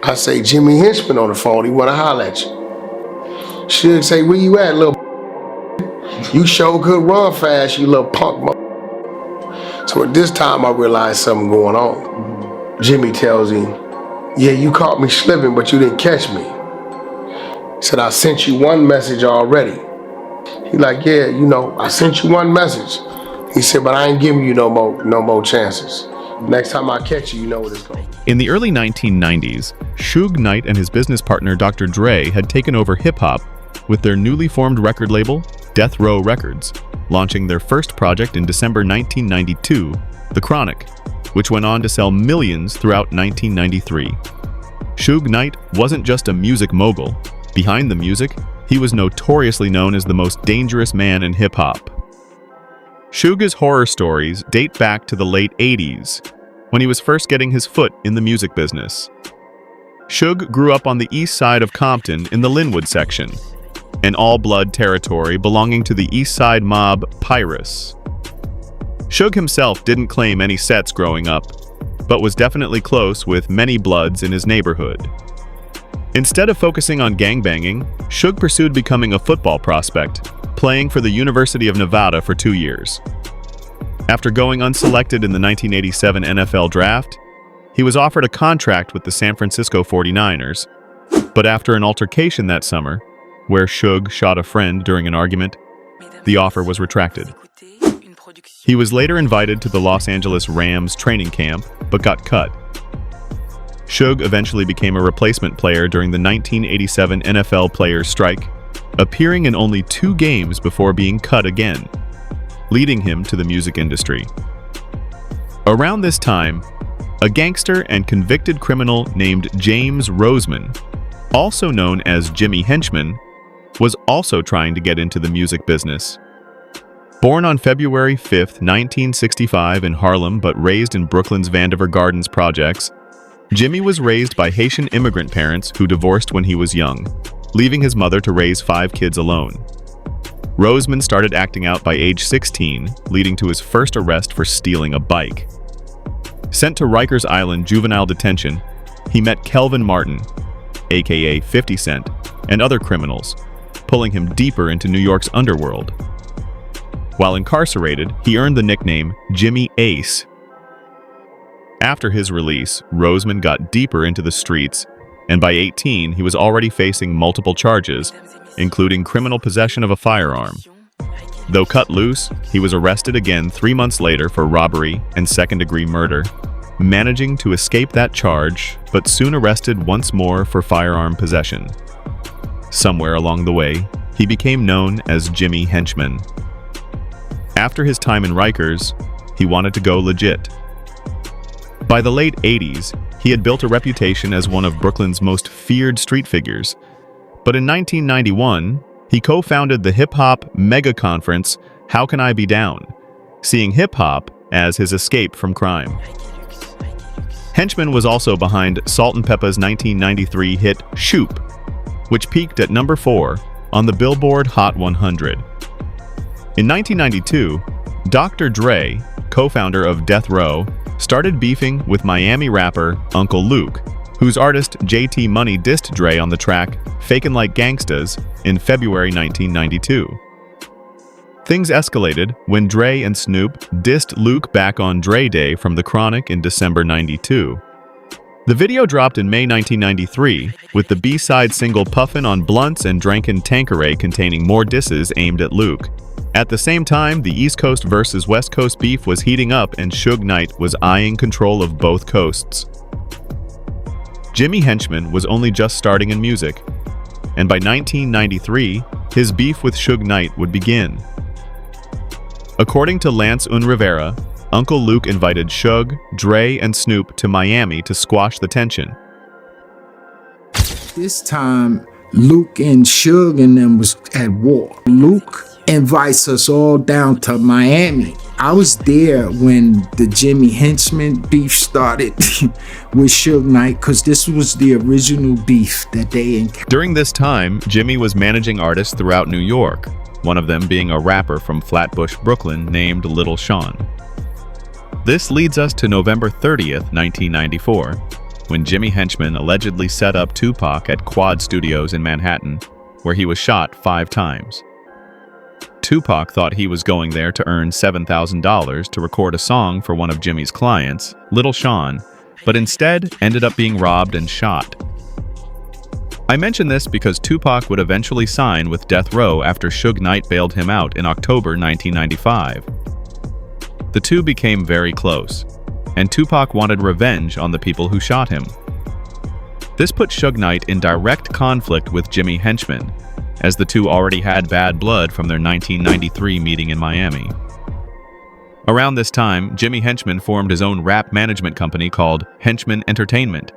I say, Jimmy Henchman on the phone, he wanna holler at you. Suge say, where you at, little You sure could run fast, you little punk. So at this time, I realized something going on. Jimmy tells him, yeah, you caught me slipping, but you didn't catch me. He said, I sent you one message already. He like, yeah, you know, I sent you one message. He said, but I ain't giving you no more chances. Next time I catch you, you know what it's going to be. In the early 1990s, Suge Knight and his business partner Dr. Dre had taken over hip-hop with their newly formed record label, Death Row Records, launching their first project in December 1992, The Chronic, which went on to sell millions throughout 1993. Suge Knight wasn't just a music mogul. Behind the music, he was notoriously known as the most dangerous man in hip-hop. Suge's horror stories date back to the late 80s, when he was first getting his foot in the music business. Suge grew up on the east side of Compton in the Linwood section, an all-blood territory belonging to the East Side mob Pirates. Suge himself didn't claim any sets growing up, but was definitely close with many bloods in his neighborhood. Instead of focusing on gangbanging, Suge pursued becoming a football prospect, playing for the University of Nevada for 2 years. After going unselected in the 1987 NFL Draft, he was offered a contract with the San Francisco 49ers, but after an altercation that summer, where Suge shot a friend during an argument, the offer was retracted. He was later invited to the Los Angeles Rams training camp, but got cut. Suge eventually became a replacement player during the 1987 NFL Players' Strike, appearing in only 2 games before being cut again, leading him to the music industry. Around this time, a gangster and convicted criminal named James Roseman, also known as Jimmy Henchman, was also trying to get into the music business. Born on February 5, 1965 in Harlem but raised in Brooklyn's Vandiver Gardens projects, Jimmy was raised by Haitian immigrant parents who divorced when he was young, leaving his mother to raise 5 kids alone. Roseman started acting out by age 16, leading to his first arrest for stealing a bike. Sent to Rikers Island juvenile detention, he met Kelvin Martin, aka 50 Cent, and other criminals, pulling him deeper into New York's underworld. While incarcerated, he earned the nickname Jimmy Ace. After his release, Roseman got deeper into the streets, and by 18, he was already facing multiple charges, including criminal possession of a firearm. Though cut loose, he was arrested again 3 months later for robbery and second-degree murder, managing to escape that charge, but soon arrested once more for firearm possession. Somewhere along the way, he became known as Jimmy Henchman. After his time in Rikers, he wanted to go legit. By the late 80s, he had built a reputation as one of Brooklyn's most feared street figures. But in 1991, he co-founded the hip-hop mega-conference How Can I Be Down, seeing hip-hop as his escape from crime. Henchman was also behind Salt-N-Pepa's 1993 hit Shoop, which peaked at number 4 on the Billboard Hot 100. In 1992, Dr. Dre, co-founder of Death Row, started beefing with Miami rapper Uncle Luke, whose artist JT Money dissed Dre on the track Fakin' Like Gangstas in February 1992. Things escalated when Dre and Snoop dissed Luke back on Dre Day from The Chronic in December '92. The video dropped in May 1993, with the B-side single Puffin' on Blunts and Drankin' Tanqueray containing more disses aimed at Luke. At the same time, the East Coast versus West Coast beef was heating up and Suge Knight was eyeing control of both coasts. Jimmy Henchman was only just starting in music, and by 1993, his beef with Suge Knight would begin. According to Lance Unrivera, Uncle Luke invited Suge, Dre, and Snoop to Miami to squash the tension. This time, Luke and Suge and them was at war. Luke invites us all down to Miami. I was there when the Jimmy Henchman beef started with Suge Knight, because this was the original beef that they encountered. During this time, Jimmy was managing artists throughout New York, one of them being a rapper from Flatbush, Brooklyn named Little Sean. This leads us to November 30th, 1994, when Jimmy Henchman allegedly set up Tupac at Quad Studios in Manhattan, where he was shot 5 times. Tupac thought he was going there to earn $7,000 to record a song for one of Jimmy's clients, Little Sean, but instead ended up being robbed and shot. I mention this because Tupac would eventually sign with Death Row after Suge Knight bailed him out in October 1995. The two became very close, and Tupac wanted revenge on the people who shot him. This put Suge Knight in direct conflict with Jimmy Henchman, as the two already had bad blood from their 1993 meeting in Miami. Around this time, Jimmy Henchman formed his own rap management company called Henchman Entertainment,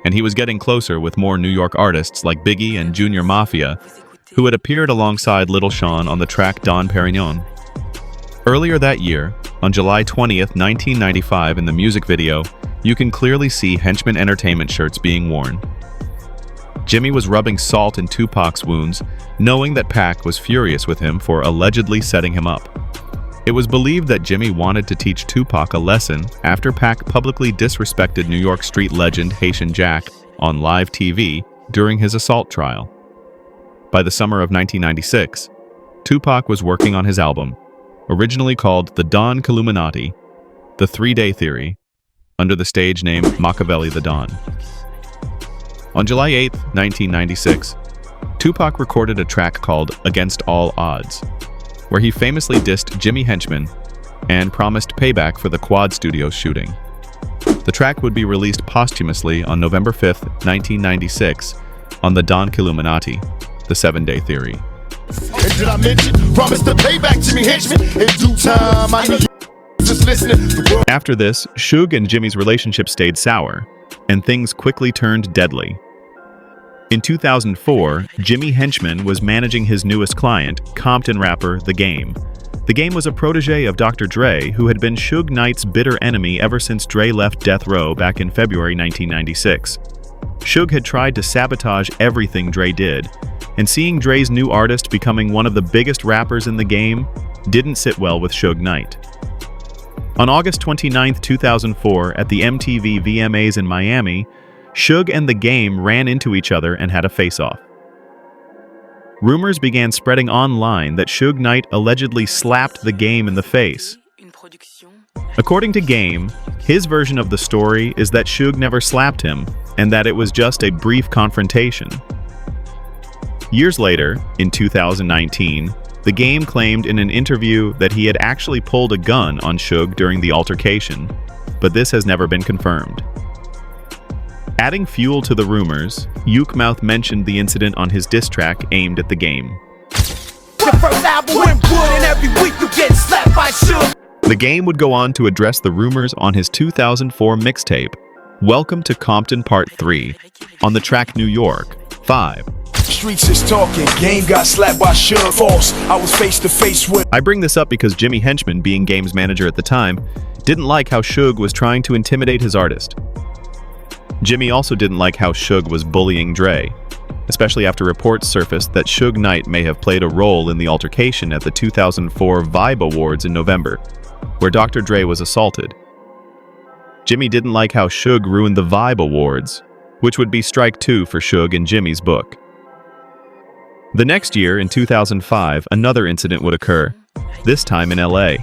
and he was getting closer with more New York artists like Biggie and Junior Mafia, who had appeared alongside Little Sean on the track Don Perignon. Earlier that year, on July 20th, 1995, in the music video, you can clearly see Henchman Entertainment shirts being worn. Jimmy was rubbing salt in Tupac's wounds, knowing that Pac was furious with him for allegedly setting him up. It was believed that Jimmy wanted to teach Tupac a lesson after Pac publicly disrespected New York street legend Haitian Jack on live TV during his assault trial. By the summer of 1996, Tupac was working on his album, originally called The Don Killuminati, The 3-Day Theory, under the stage name Machiavelli the Don. On July 8, 1996, Tupac recorded a track called Against All Odds, where he famously dissed Jimmy Henchman and promised payback for the Quad Studios shooting. The track would be released posthumously on November 5, 1996, on the Don Killuminati, The 7-Day Theory. And did I mention, promise to pay back Jimmy Henchman in due time? I need you just listening. After this, Suge and Jimmy's relationship stayed sour, and things quickly turned deadly. In 2004, Jimmy Henchman was managing his newest client, Compton rapper The Game. The Game was a protege of Dr. Dre, who had been Suge Knight's bitter enemy ever since Dre left Death Row back in February 1996. Suge had tried to sabotage everything Dre did, and seeing Dre's new artist becoming one of the biggest rappers in the game didn't sit well with Suge Knight. On August 29, 2004, at the MTV VMAs in Miami, Suge and The Game ran into each other and had a face-off. Rumors began spreading online that Suge Knight allegedly slapped The Game in the face. According to Game, his version of the story is that Suge never slapped him, and that it was just a brief confrontation. Years later, in 2019, The Game claimed in an interview that he had actually pulled a gun on Suge during the altercation, but this has never been confirmed. Adding fuel to the rumors, Yukemouth mentioned the incident on his diss track aimed at The Game. The Game would go on to address the rumors on his 2004 mixtape, Welcome to Compton Part 3, on the track New York, 5. Streets is talking, Game got slapped by Suge. False, I was face to face with. I bring this up because Jimmy Henchman, being Game's manager at the time, didn't like how Suge was trying to intimidate his artist. Jimmy also didn't like how Suge was bullying Dre, especially after reports surfaced that Suge Knight may have played a role in the altercation at the 2004 Vibe Awards in November, where Dr. Dre was assaulted. Jimmy didn't like how Suge ruined the Vibe Awards, which would be strike 2 for Suge in Jimmy's book. The next year, in 2005, another incident would occur, this time in LA.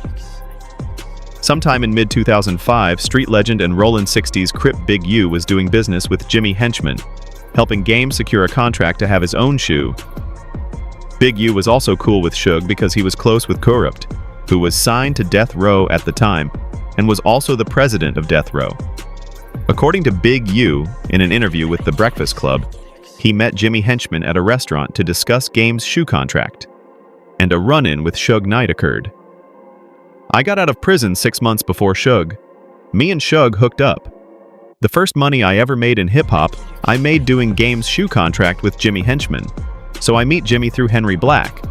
Sometime in mid-2005, street legend and Rollin' 60s Crip Big U was doing business with Jimmy Henchman, helping Game secure a contract to have his own shoe. Big U was also cool with Suge because he was close with Corrupt, who was signed to Death Row at the time, and was also the president of Death Row. According to Big U, in an interview with The Breakfast Club, he met Jimmy Henchman at a restaurant to discuss Game's shoe contract, and a run-in with Suge Knight occurred. I got out of prison 6 months before Suge. Me and Suge hooked up. The first money I ever made in hip-hop, I made doing Game's shoe contract with Jimmy Henchman, so I meet Jimmy through Henry Black.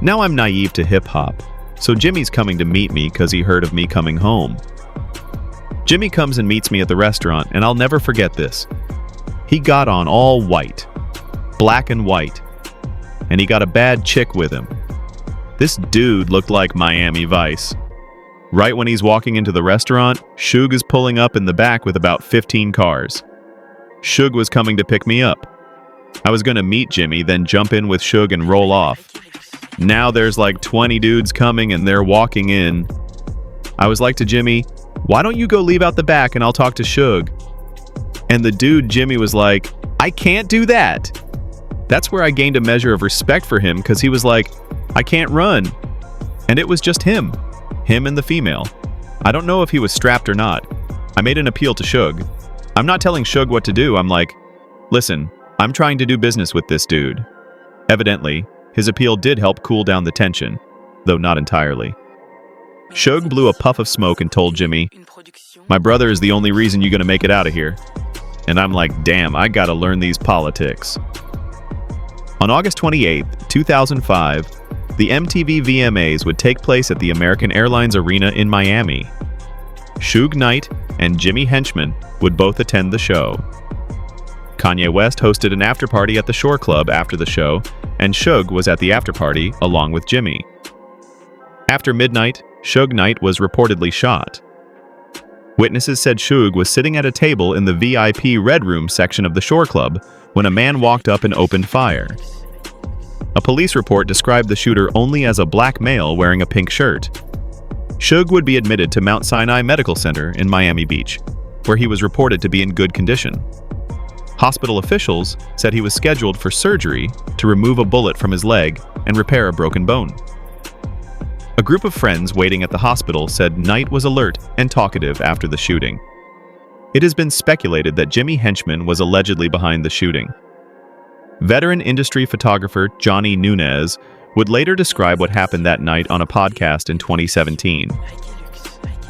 Now I'm naive to hip-hop, so Jimmy's coming to meet me because he heard of me coming home. Jimmy comes and meets me at the restaurant, and I'll never forget this. He got on all white, black and white, and he got a bad chick with him. This dude looked like Miami Vice. Right when he's walking into the restaurant, Suge is pulling up in the back with about 15 cars. Suge was coming to pick me up. I was gonna meet Jimmy, then jump in with Suge and roll off. Now there's like 20 dudes coming and they're walking in. I was like to Jimmy, why don't you go leave out the back and I'll talk to Suge? And the dude Jimmy was like, I can't do that. That's where I gained a measure of respect for him, because he was like, I can't run. And it was just him and the female. I don't know if he was strapped or not. I made an appeal to Suge. I'm not telling Suge what to do. I'm like, listen, I'm trying to do business with this dude. Evidently, his appeal did help cool down the tension, though not entirely. Suge blew a puff of smoke and told Jimmy, my brother is the only reason you're gonna make it out of here. And I'm like, damn, I gotta learn these politics. On August 28, 2005, the MTV VMAs would take place at the American Airlines Arena in Miami. Suge Knight and Jimmy Henchman would both attend the show. Kanye West hosted an after-party at the Shore Club after the show, and Suge was at the after-party along with Jimmy. After midnight, Suge Knight was reportedly shot. Witnesses said Suge was sitting at a table in the VIP Red Room section of the Shore Club when a man walked up and opened fire. A police report described the shooter only as a black male wearing a pink shirt. Suge would be admitted to Mount Sinai Medical Center in Miami Beach, where he was reported to be in good condition. Hospital officials said he was scheduled for surgery to remove a bullet from his leg and repair a broken bone. A group of friends waiting at the hospital said Knight was alert and talkative after the shooting. It has been speculated that Jimmy Henchman was allegedly behind the shooting. Veteran industry photographer Johnny Nunez would later describe what happened that night on a podcast in 2017.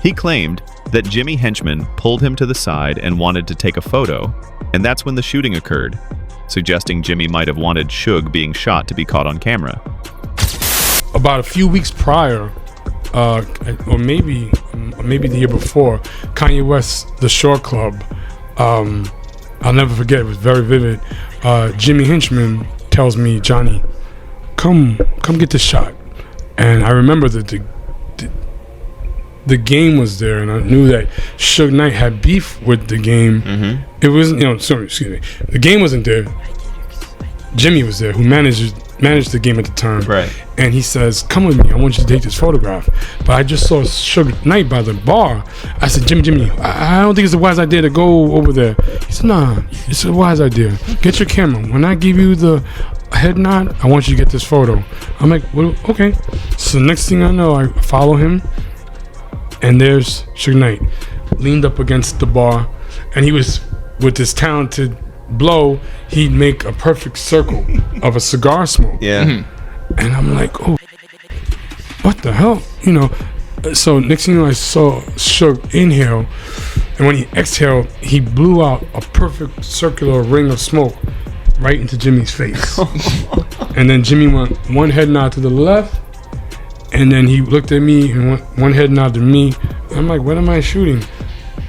He claimed that Jimmy Henchman pulled him to the side and wanted to take a photo, and that's when the shooting occurred, suggesting Jimmy might have wanted Suge being shot to be caught on camera. About a few weeks prior, or maybe the year before, Kanye West, the Shore Club, I'll never forget, it was very vivid. Jimmy Henchman tells me, Johnny, come get this shot. And I remember that the game was there, and I knew that Suge Knight had beef with the game. Mm-hmm. It wasn't, excuse me. The game wasn't there. Jimmy was there, who managed the game at the time. Right. And he says, come with me, I want you to take this photograph. But I just saw Suge Knight by the bar. I said, Jimmy, I don't think it's a wise idea to go over there. He said, nah, it's a wise idea. Get your camera. When I give you the head nod, I want you to get this photo. I'm like, well, okay. So next thing I know, I follow him, and there's Suge Knight leaned up against the bar, and he was, with this talented blow, he'd make a perfect circle of a cigar smoke. Yeah. Mm-hmm. And I'm like, oh, what the hell? So next thing you know, I saw Suge inhale, and when he exhaled, he blew out a perfect circular ring of smoke right into Jimmy's face. And then Jimmy went one head nod to the left, and then he looked at me and went one head nod to me. I'm like, what am I shooting?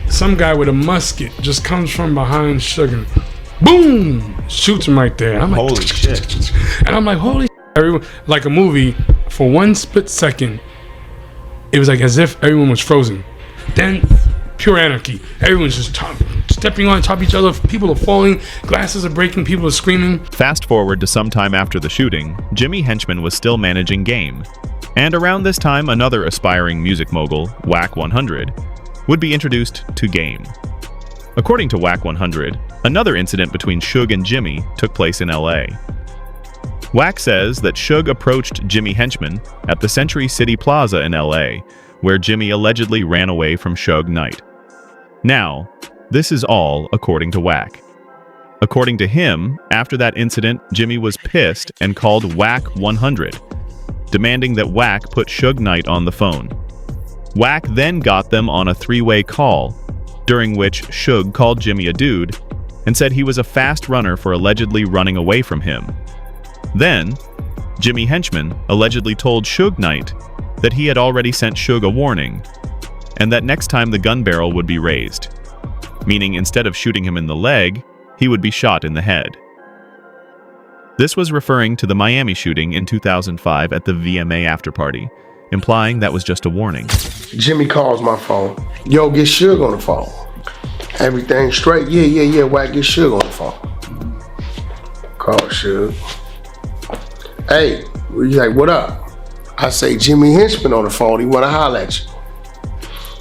Some guy with a musket just comes from behind Suge and boom, shoots him right there. And I'm like, holy shit. And I'm like, holy shit. Everyone, like a movie, for one split second, it was like as if everyone was frozen. Then, pure anarchy. Everyone's just stepping on top of each other. People are falling. Glasses are breaking. People are screaming. Fast forward to some time after the shooting, Jimmy Henchman was still managing Game. And around this time, another aspiring music mogul, Wack 100, would be introduced to Game. According to Wack 100, another incident between Suge and Jimmy took place in LA. Wack says that Suge approached Jimmy Henchman at the Century City Plaza in LA, where Jimmy allegedly ran away from Suge Knight. Now, this is all according to Wack. According to him, after that incident, Jimmy was pissed and called Wack 100, demanding that Wack put Suge Knight on the phone. Wack then got them on a three-way call, during which Suge called Jimmy a dude and said he was a fast runner for allegedly running away from him. Then, Jimmy Henchman allegedly told Suge Knight that he had already sent Suge a warning, and that next time the gun barrel would be raised, meaning instead of shooting him in the leg, he would be shot in the head. This was referring to the Miami shooting in 2005 at the VMA afterparty, implying that was just a warning. Jimmy calls my phone. Yo, get Suge on the phone. Everything straight? Yeah. Why get Suge on the phone? Call Suge. Hey, he's like, what up? I say, Jimmy Henchman on the phone. He wanna holler at you.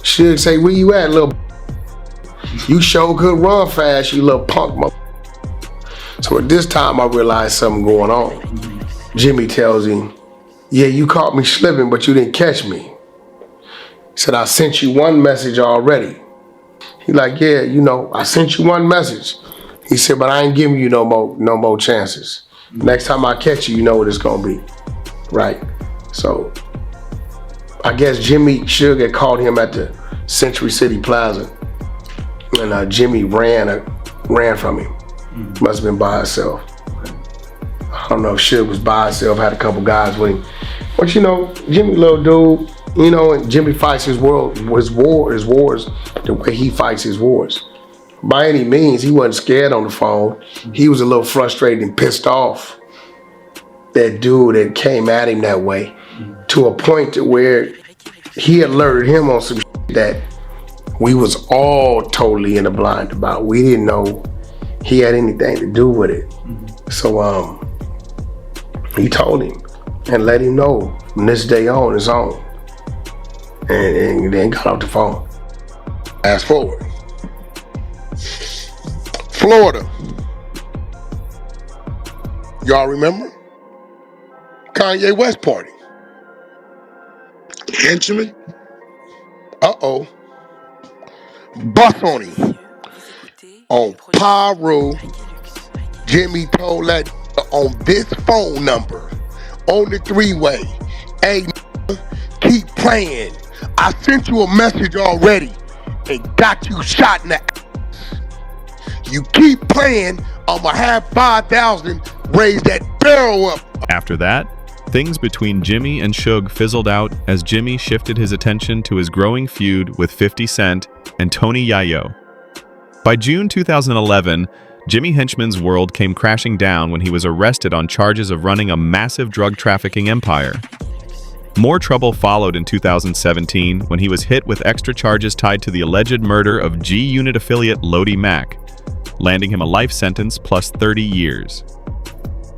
Suge say, where you at, little? You sure could run fast, you little punk mother. So at this time, I realized something going on. Jimmy tells him, yeah, you caught me slipping, but you didn't catch me. He said, I sent you one message already. He like, yeah, I sent you one message. He said, but I ain't giving you no more chances. Next time I catch you, you know what it's gonna be, right? So I guess Jimmy Suge had called him at the Century City Plaza, and Jimmy ran from him. Must have been by himself. I don't know if Suge was by himself, had a couple guys with him. But Jimmy little dude, and Jimmy fights his wars the way he fights his wars. By any means, he wasn't scared on the phone. He was a little frustrated and pissed off that dude that came at him that way, to a point to where he alerted him on some shit that we was all totally in the blind about. We didn't know he had anything to do with it. So he told him and let him know from this day on it's on. And then got off the phone. Fast forward. Florida. Y'all remember? Kanye West party. Henchman? Uh-oh. Bus on him. On Pyro. Jimmy told that on this phone number, on the three-way, hey, keep playing. I sent you a message already and got you shot in the ass. You keep playing, I'ma have 5,000, raise that barrel up. After that, things between Jimmy and Suge fizzled out as Jimmy shifted his attention to his growing feud with 50 Cent and Tony Yayo. By June 2011, Jimmy Henchman's world came crashing down when he was arrested on charges of running a massive drug trafficking empire. More trouble followed in 2017 when he was hit with extra charges tied to the alleged murder of G-Unit affiliate Lodi Mack, landing him a life sentence plus 30 years.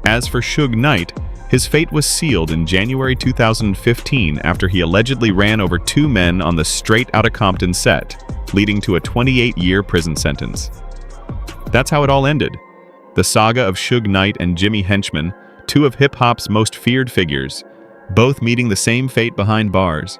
As for Suge Knight, his fate was sealed in January 2015 after he allegedly ran over two men on the Straight Outta Compton set, leading to a 28-year prison sentence. That's how it all ended. The saga of Suge Knight and Jimmy Henchman, two of hip-hop's most feared figures, both meeting the same fate behind bars.